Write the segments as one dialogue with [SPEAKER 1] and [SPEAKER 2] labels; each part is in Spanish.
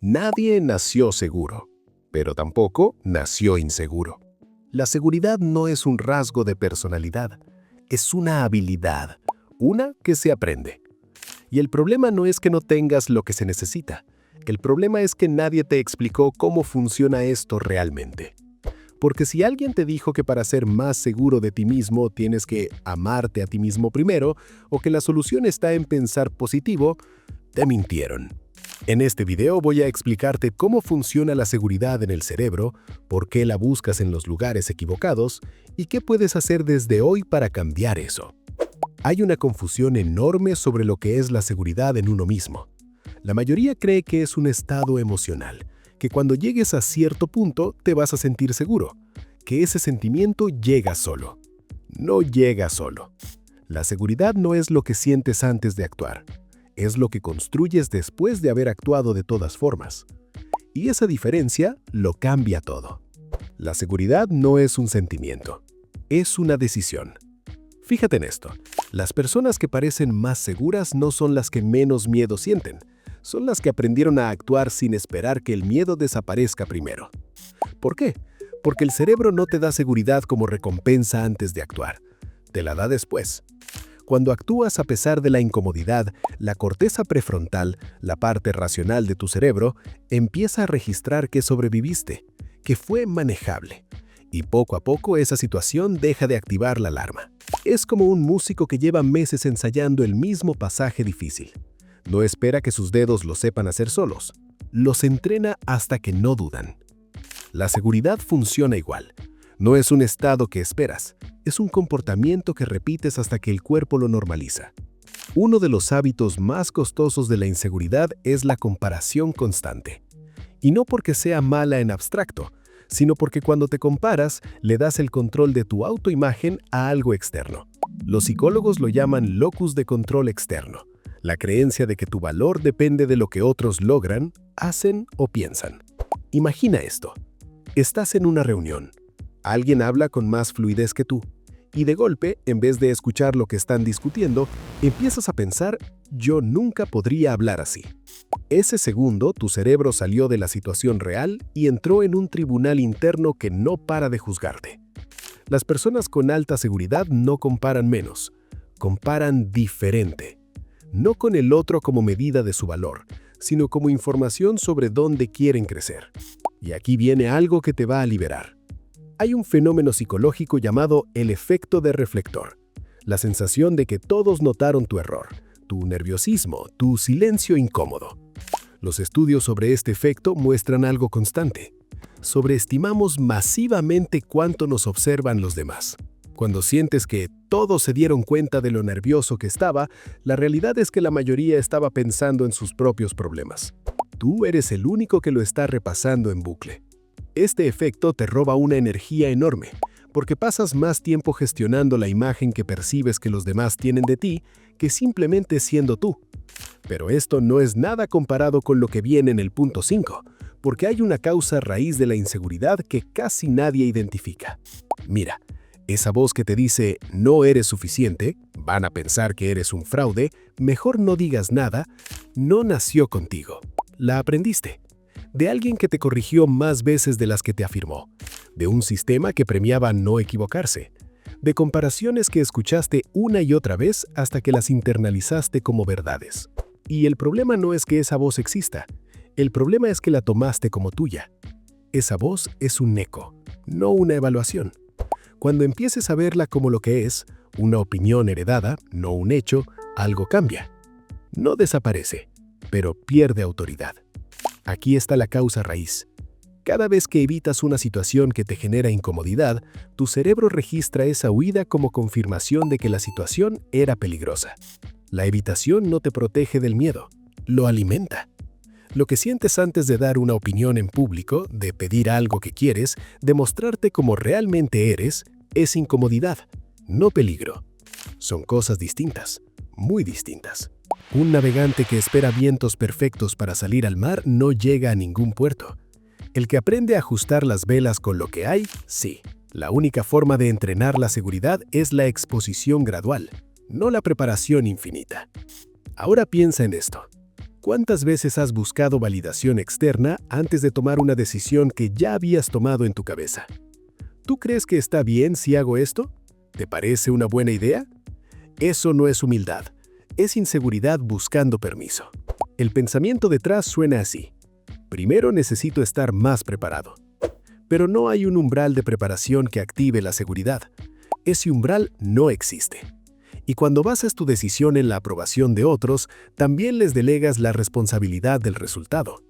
[SPEAKER 1] Nadie nació seguro, pero tampoco nació inseguro. La seguridad no es un rasgo de personalidad, es una habilidad, una que se aprende. Y el problema no es que no tengas lo que se necesita, el problema es que nadie te explicó cómo funciona esto realmente. Porque si alguien te dijo que para ser más seguro de ti mismo tienes que amarte a ti mismo primero, o que la solución está en pensar positivo, te mintieron. En este video voy a explicarte cómo funciona la seguridad en el cerebro, por qué la buscas en los lugares equivocados y qué puedes hacer desde hoy para cambiar eso. Hay una confusión enorme sobre lo que es la seguridad en uno mismo. La mayoría cree que es un estado emocional, que cuando llegues a cierto punto te vas a sentir seguro, que ese sentimiento llega solo. No llega solo. La seguridad no es lo que sientes antes de actuar. Es lo que construyes después de haber actuado de todas formas. Y esa diferencia lo cambia todo. La seguridad no es un sentimiento, es una decisión. Fíjate en esto, las personas que parecen más seguras no son las que menos miedo sienten, son las que aprendieron a actuar sin esperar que el miedo desaparezca primero. ¿Por qué? Porque el cerebro no te da seguridad como recompensa antes de actuar, te la da después. Cuando actúas a pesar de la incomodidad, la corteza prefrontal, la parte racional de tu cerebro, empieza a registrar que sobreviviste, que fue manejable. Y poco a poco esa situación deja de activar la alarma. Es como un músico que lleva meses ensayando el mismo pasaje difícil. No espera que sus dedos lo sepan hacer solos. Los entrena hasta que no dudan. La seguridad funciona igual. No es un estado que esperas, es un comportamiento que repites hasta que el cuerpo lo normaliza. Uno de los hábitos más costosos de la inseguridad es la comparación constante. Y no porque sea mala en abstracto, sino porque cuando te comparas, le das el control de tu autoimagen a algo externo. Los psicólogos lo llaman locus de control externo, la creencia de que tu valor depende de lo que otros logran, hacen o piensan. Imagina esto. Estás en una reunión. Alguien habla con más fluidez que tú, y de golpe, en vez de escuchar lo que están discutiendo, empiezas a pensar, yo nunca podría hablar así. Ese segundo, tu cerebro salió de la situación real y entró en un tribunal interno que no para de juzgarte. Las personas con alta seguridad no comparan menos, comparan diferente. No con el otro como medida de su valor, sino como información sobre dónde quieren crecer. Y aquí viene algo que te va a liberar. Hay un fenómeno psicológico llamado el efecto de reflector, la sensación de que todos notaron tu error, tu nerviosismo, tu silencio incómodo. Los estudios sobre este efecto muestran algo constante. Sobreestimamos masivamente cuánto nos observan los demás. Cuando sientes que todos se dieron cuenta de lo nervioso que estaba, la realidad es que la mayoría estaba pensando en sus propios problemas. Tú eres el único que lo está repasando en bucle. Este efecto te roba una energía enorme, porque pasas más tiempo gestionando la imagen que percibes que los demás tienen de ti que simplemente siendo tú. Pero esto no es nada comparado con lo que viene en el punto 5, porque hay una causa raíz de la inseguridad que casi nadie identifica. Mira, esa voz que te dice, no eres suficiente, van a pensar que eres un fraude, mejor no digas nada, no nació contigo. La aprendiste. De alguien que te corrigió más veces de las que te afirmó, de un sistema que premiaba no equivocarse, de comparaciones que escuchaste una y otra vez hasta que las internalizaste como verdades. Y el problema no es que esa voz exista, el problema es que la tomaste como tuya. Esa voz es un eco, no una evaluación. Cuando empieces a verla como lo que es, una opinión heredada, no un hecho, algo cambia. No desaparece, pero pierde autoridad. Aquí está la causa raíz. Cada vez que evitas una situación que te genera incomodidad, tu cerebro registra esa huida como confirmación de que la situación era peligrosa. La evitación no te protege del miedo, lo alimenta. Lo que sientes antes de dar una opinión en público, de pedir algo que quieres, de mostrarte como realmente eres, es incomodidad, no peligro. Son cosas distintas, muy distintas. Un navegante que espera vientos perfectos para salir al mar no llega a ningún puerto. El que aprende a ajustar las velas con lo que hay, sí. La única forma de entrenar la seguridad es la exposición gradual, no la preparación infinita. Ahora piensa en esto. ¿Cuántas veces has buscado validación externa antes de tomar una decisión que ya habías tomado en tu cabeza? ¿Tú crees que está bien si hago esto? ¿Te parece una buena idea? Eso no es humildad, es inseguridad buscando permiso. El pensamiento detrás suena así. Primero necesito estar más preparado. Pero no hay un umbral de preparación que active la seguridad. Ese umbral no existe. Y cuando basas tu decisión en la aprobación de otros, también les delegas la responsabilidad del resultado.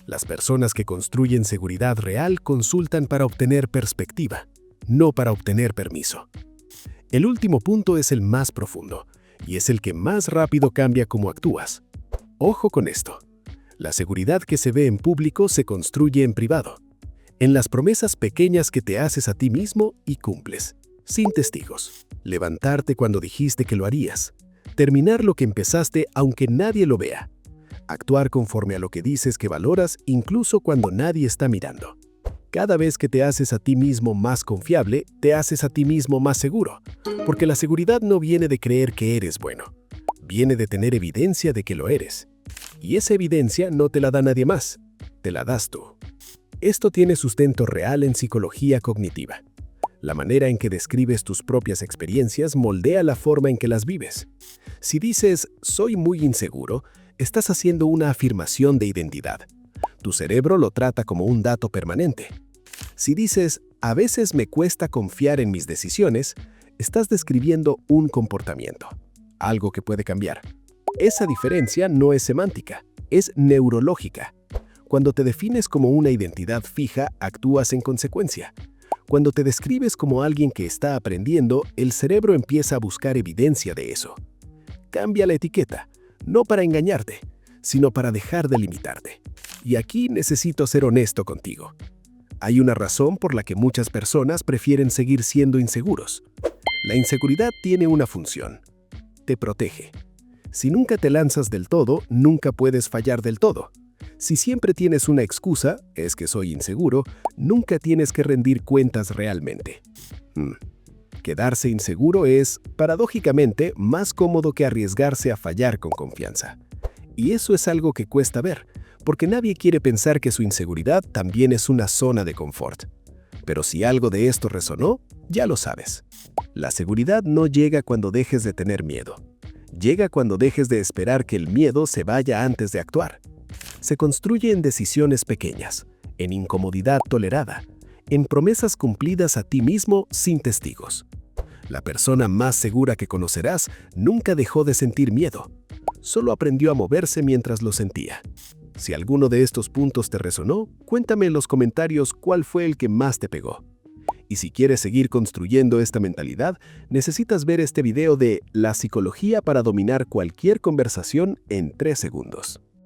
[SPEAKER 1] Las personas que construyen seguridad real consultan para obtener perspectiva, no para obtener permiso. El último punto es el más profundo, y es el que más rápido cambia cómo actúas. Ojo con esto. La seguridad que se ve en público se construye en privado, en las promesas pequeñas que te haces a ti mismo y cumples, sin testigos. Levantarte cuando dijiste que lo harías. Terminar lo que empezaste aunque nadie lo vea. Actuar conforme a lo que dices que valoras incluso cuando nadie está mirando. Cada vez que te haces a ti mismo más confiable, te haces a ti mismo más seguro. Porque la seguridad no viene de creer que eres bueno. Viene de tener evidencia de que lo eres. Y esa evidencia no te la da nadie más. Te la das tú. Esto tiene sustento real en psicología cognitiva. La manera en que describes tus propias experiencias moldea la forma en que las vives. Si dices, soy muy inseguro, estás haciendo una afirmación de identidad. Tu cerebro lo trata como un dato permanente. Si dices, a veces me cuesta confiar en mis decisiones, estás describiendo un comportamiento, algo que puede cambiar. Esa diferencia no es semántica, es neurológica. Cuando te defines como una identidad fija, actúas en consecuencia. Cuando te describes como alguien que está aprendiendo, el cerebro empieza a buscar evidencia de eso. Cambia la etiqueta, no para engañarte, sino para dejar de limitarte. Y aquí necesito ser honesto contigo. Hay una razón por la que muchas personas prefieren seguir siendo inseguros. La inseguridad tiene una función. Te protege. Si nunca te lanzas del todo, nunca puedes fallar del todo. Si siempre tienes una excusa, es que soy inseguro, nunca tienes que rendir cuentas realmente. Quedarse inseguro es, paradójicamente, más cómodo que arriesgarse a fallar con confianza. Y eso es algo que cuesta ver, porque nadie quiere pensar que su inseguridad también es una zona de confort. Pero si algo de esto resonó, ya lo sabes. La seguridad no llega cuando dejes de tener miedo. Llega cuando dejes de esperar que el miedo se vaya antes de actuar. Se construye en decisiones pequeñas, en incomodidad tolerada, en promesas cumplidas a ti mismo sin testigos. La persona más segura que conocerás nunca dejó de sentir miedo, solo aprendió a moverse mientras lo sentía. Si alguno de estos puntos te resonó, cuéntame en los comentarios cuál fue el que más te pegó. Y si quieres seguir construyendo esta mentalidad, necesitas ver este video de La psicología para dominar cualquier conversación en 3 segundos.